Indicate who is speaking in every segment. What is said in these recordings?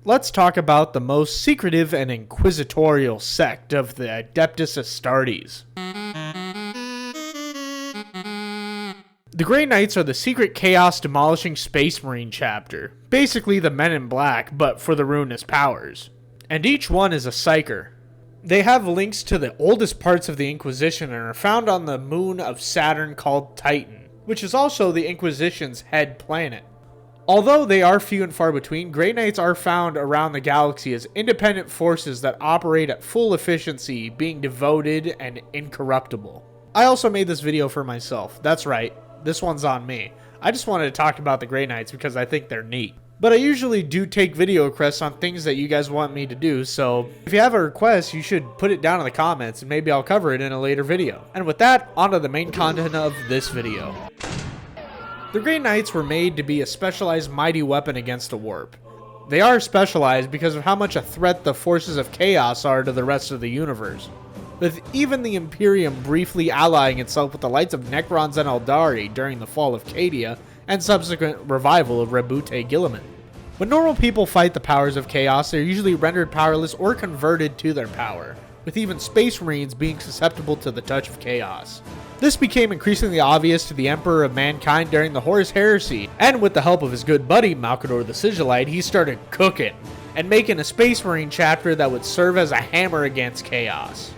Speaker 1: let's talk about the most secretive and inquisitorial sect of the Adeptus Astartes. The Grey Knights are the secret chaos-demolishing Space Marine chapter, basically the Men in Black, but for the ruinous powers. And each one is a psyker. They have links to the oldest parts of the Inquisition and are found on the moon of Saturn called Titan, which is also the Inquisition's head planet. Although they are few and far between, Grey Knights are found around the galaxy as independent forces that operate at full efficiency, being devoted and incorruptible. I also made this video for myself, that's right. This one's on me. I just wanted to talk about the Grey Knights because I think they're neat. But I usually do take video requests on things that you guys want me to do, so if you have a request, you should put it down in the comments and maybe I'll cover it in a later video. And with that, on to the main content of this video. The Grey Knights were made to be a specialized mighty weapon against the warp. They are specialized because of how much a threat the forces of chaos are to the rest of the universe, with even the Imperium briefly allying itself with the Lights of Necrons and Eldari during the fall of Cadia and subsequent revival of Rebute Guilliman. When normal people fight the powers of chaos, they're usually rendered powerless or converted to their power, with even Space Marines being susceptible to the touch of chaos. This became increasingly obvious to the Emperor of Mankind during the Horus Heresy, and with the help of his good buddy Malcador the Sigillite, he started cooking and making a Space Marine chapter that would serve as a hammer against chaos.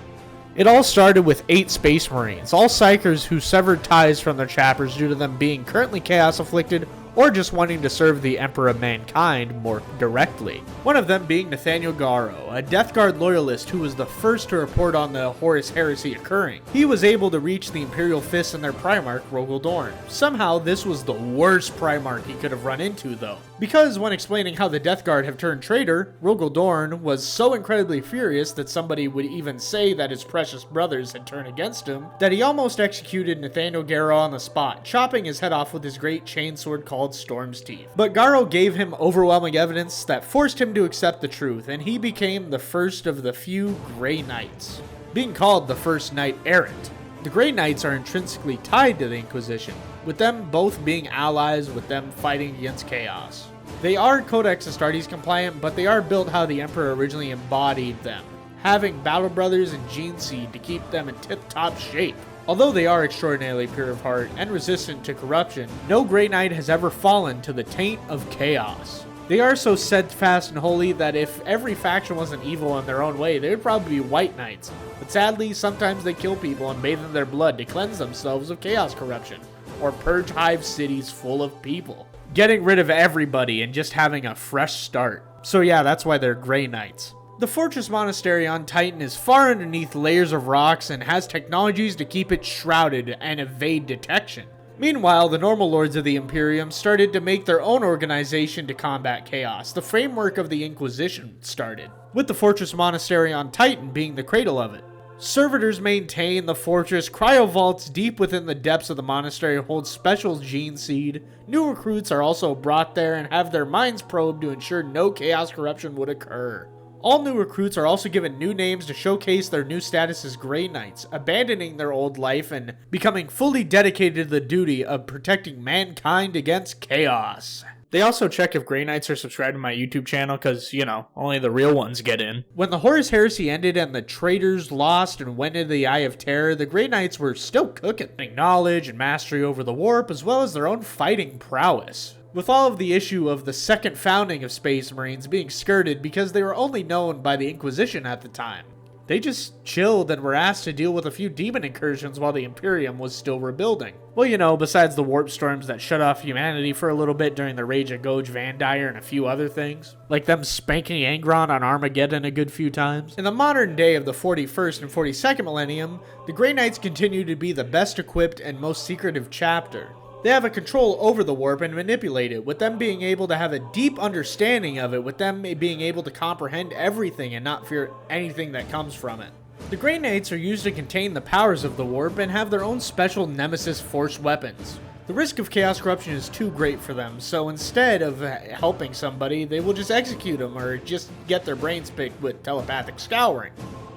Speaker 1: It all started with 8 Space Marines, all psychers who severed ties from their chapters due to them being currently chaos afflicted or just wanting to serve the Emperor of Mankind more directly. One of them being Nathaniel Garro, a Death Guard loyalist who was the first to report on the Horus Heresy occurring. He was able to reach the Imperial Fist and their Primarch, Rogal Dorn. Somehow this was the worst Primarch he could have run into though, because when explaining how the Death Guard have turned traitor, Rogal Dorn was so incredibly furious that somebody would even say that his precious brothers had turned against him, that he almost executed Nathaniel Garro on the spot, chopping his head off with his great chainsword called Storm's Teeth. But Garro gave him overwhelming evidence that forced him to accept the truth, and he became the first of the few Grey Knights, being called the first Knight Errant. The Grey Knights are intrinsically tied to the Inquisition, with them both being allies with them fighting against chaos. They are Codex Astartes compliant, but they are built how the Emperor originally embodied them, having Battle Brothers and Gene Seed to keep them in tip-top shape. Although they are extraordinarily pure of heart and resistant to corruption, no Grey Knight has ever fallen to the taint of chaos. They are so steadfast and holy that if every faction wasn't evil in their own way, they would probably be White Knights. But sadly, sometimes they kill people and bathe in their blood to cleanse themselves of chaos corruption, or purge hive cities full of people, getting rid of everybody and just having a fresh start. So yeah, that's why they're Grey Knights. The Fortress Monastery on Titan is far underneath layers of rocks and has technologies to keep it shrouded and evade detection. Meanwhile, the normal lords of the Imperium started to make their own organization to combat chaos. The framework of the Inquisition started, with the Fortress Monastery on Titan being the cradle of it. Servitors maintain the fortress, cryovaults deep within the depths of the monastery hold special gene seed. New recruits are also brought there and have their minds probed to ensure no chaos corruption would occur. All new recruits are also given new names to showcase their new status as Grey Knights, abandoning their old life and becoming fully dedicated to the duty of protecting mankind against chaos. They also check if Grey Knights are subscribed to my YouTube channel because, you know, only the real ones get in. When the Horus Heresy ended and the traitors lost and went into the Eye of Terror, the Grey Knights were still cooking, knowledge and mastery over the warp as well as their own fighting prowess, with all of the issue of the second founding of Space Marines being skirted because they were only known by the Inquisition at the time. They just chilled and were asked to deal with a few demon incursions while the Imperium was still rebuilding. Well, you know, besides the warp storms that shut off humanity for a little bit during the Rage of Goge Vandire and a few other things, like them spanking Angron on Armageddon a good few times. In the modern day of the 41st and 42nd millennium, the Grey Knights continue to be the best equipped and most secretive chapter. They have a control over the warp and manipulate it, with them being able to have a deep understanding of it, with them being able to comprehend everything and not fear anything that comes from it. The Grey Knights are used to contain the powers of the warp and have their own special Nemesis Force weapons. The risk of chaos corruption is too great for them, so instead of helping somebody, they will just execute them or just get their brains picked with telepathic scouring.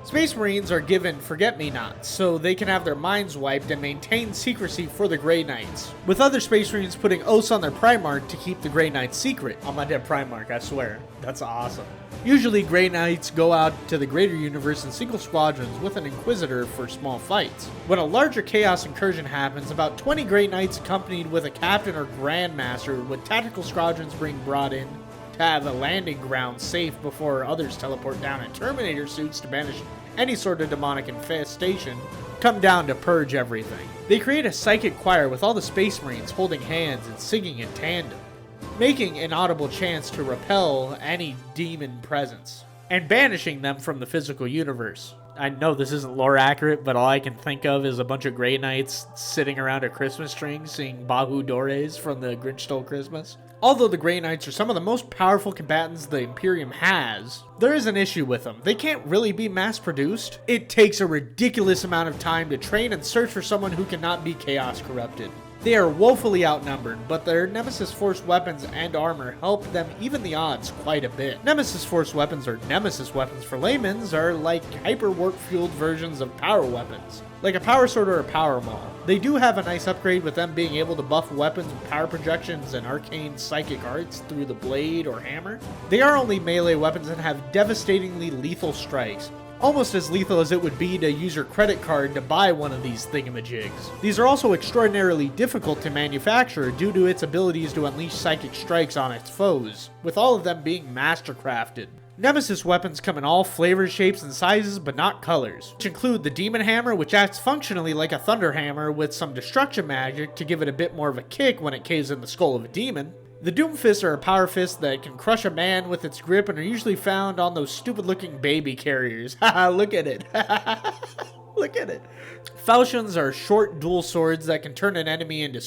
Speaker 1: Space Marines are given forget-me-nots, so they can have their minds wiped and maintain secrecy for the Grey Knights, with other Space Marines putting oaths on their Primarch to keep the Grey Knights secret. On my dead Primarch, I swear. That's awesome. Usually, Grey Knights go out to the greater universe in single squadrons with an Inquisitor for small fights. When a larger Chaos incursion happens, about 20 Grey Knights accompanied with a Captain or Grandmaster with tactical squadrons being brought in to have a landing ground safe before others teleport down in Terminator suits to banish any sort of demonic infestation, come down to purge everything. They create a psychic choir with all the Space Marines holding hands and singing in tandem, making an audible chance to repel any demon presence, and banishing them from the physical universe. I know this isn't lore accurate, but all I can think of is a bunch of Grey Knights sitting around a Christmas tree singing Bahu Dores from the Grinch Stole Christmas. Although the Grey Knights are some of the most powerful combatants the Imperium has, there is an issue with them. They can't really be mass-produced. It takes a ridiculous amount of time to train and search for someone who cannot be Chaos corrupted. They are woefully outnumbered, but their Nemesis Force weapons and armor help them even the odds quite a bit. Nemesis Force weapons, or Nemesis weapons for laymen, are like hyper-warp-fueled versions of power weapons, like a power sword or a power maul. They do have a nice upgrade with them being able to buff weapons with power projections and arcane psychic arts through the blade or hammer. They are only melee weapons and have devastatingly lethal strikes, almost as lethal as it would be to use your credit card to buy one of these thingamajigs. These are also extraordinarily difficult to manufacture due to its abilities to unleash psychic strikes on its foes, with all of them being mastercrafted. Nemesis weapons come in all flavors, shapes, and sizes, but not colors, which include the Demon Hammer, which acts functionally like a Thunder Hammer with some destruction magic to give it a bit more of a kick when it caves in the skull of a demon. The Doom Fists are a power fist that can crush a man with its grip and are usually found on those stupid-looking baby carriers. Haha, look at it. Look at it. Falchions are short dual swords that can turn an enemy into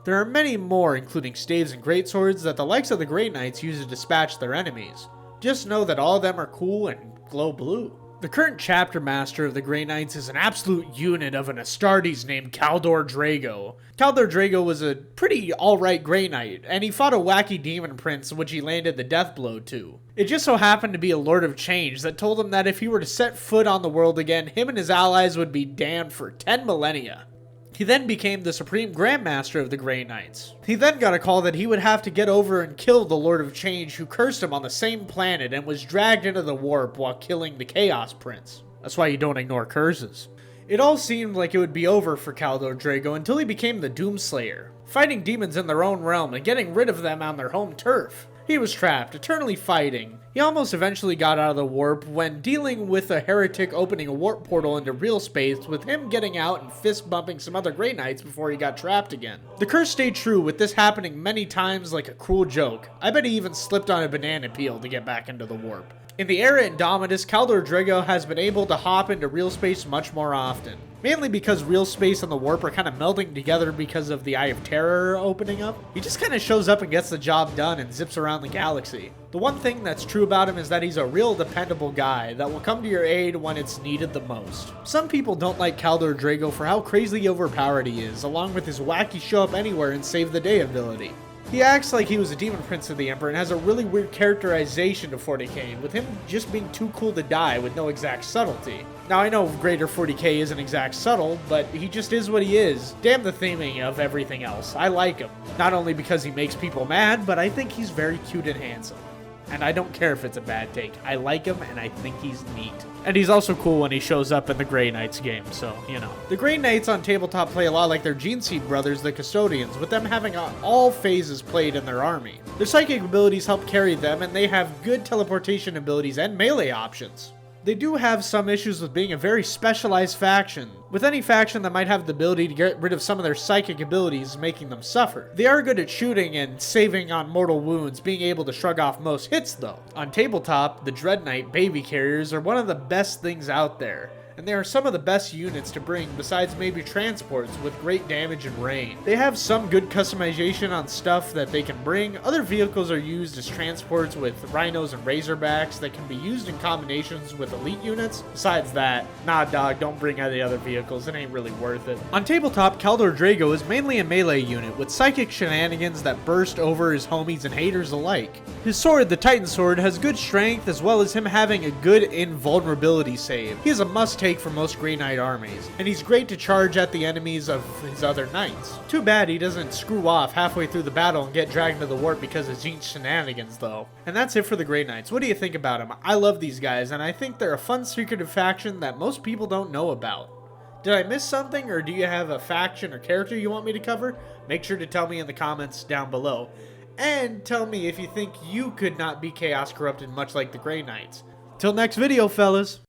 Speaker 1: There are many more, including staves and greatswords, that the likes of the Grey Knights use to dispatch their enemies. Just know that all of them are cool and glow blue. The current chapter master of the Grey Knights is an absolute unit of an Astartes named Kaldor Drago. Kaldor Drago was a pretty alright Grey Knight, and he fought a wacky demon prince which he landed the death blow to. It just so happened to be a Lord of Change that told him that if he were to set foot on the world again, him and his allies would be damned for 10 millennia. He then became the supreme Grandmaster of the Grey Knights. He then got a call that he would have to get over and kill the Lord of Change who cursed him on the same planet and was dragged into the warp while killing the Chaos Prince. That's why you don't ignore curses. It all seemed like it would be over for Kaldor Drago until he became the Doomslayer, fighting demons in their own realm and getting rid of them on their home turf. He was trapped, eternally fighting. He almost eventually got out of the warp when dealing with a heretic opening a warp portal into real space, with him getting out and fist bumping some other Grey Knights before he got trapped again. The curse stayed true, with this happening many times like a cruel joke. I bet he even slipped on a banana peel to get back into the warp. In the era Indomitus, Kaldor Drago has been able to hop into real space much more often. Mainly because real space and the warp are kind of melding together because of the Eye of Terror opening up. He just kind of shows up and gets the job done and zips around the galaxy. The one thing that's true about him is that he's a real dependable guy that will come to your aid when it's needed the most. Some people don't like Kaldor Drago for how crazily overpowered he is, along with his wacky show up anywhere and save the day ability. He acts like he was a demon prince of the Emperor and has a really weird characterization to 40k, with him just being too cool to die with no exact subtlety. Now I know greater 40k isn't exact subtle, but he just is what he is. Damn the theming of everything else. I like him. Not only because he makes people mad, but I think he's very cute and handsome. And I don't care if it's a bad take. I like him and I think he's neat. And he's also cool when he shows up in the Grey Knights game, so, you know. The Grey Knights on Tabletop play a lot like their Geneseed brothers, the Custodians, with them having all phases played in their army. Their psychic abilities help carry them, and they have good teleportation abilities and melee options. They do have some issues with being a very specialized faction, with any faction that might have the ability to get rid of some of their psychic abilities making them suffer. They are good at shooting and saving on mortal wounds, being able to shrug off most hits though. On Tabletop, the Dread Knight baby carriers are one of the best things out there. and they are some of the best units to bring besides maybe transports with great damage and range. They have some good customization on stuff that they can bring. Other vehicles are used as transports with rhinos and razorbacks that can be used in combinations with elite units. Besides that, nah dog, don't bring any other vehicles, it ain't really worth it. On tabletop, Kaldor Drago is mainly a melee unit with psychic shenanigans that burst over his homies and haters alike. His sword, the Titan Sword, has good strength as well as him having a good invulnerability save. He is a must-take for most Grey Knight armies, and he's great to charge at the enemies of his other knights. Too bad he doesn't screw off halfway through the battle and get dragged into the warp because of Jean's shenanigans though. And that's it for the Grey Knights. What do you think about them? I love these guys, and I think they're a fun secretive faction that most people don't know about. Did I miss something, or do you have a faction or character you want me to cover? Make sure to tell me in the comments down below. And tell me if you think you could not be Chaos Corrupted much like the Grey Knights. Till next video, fellas.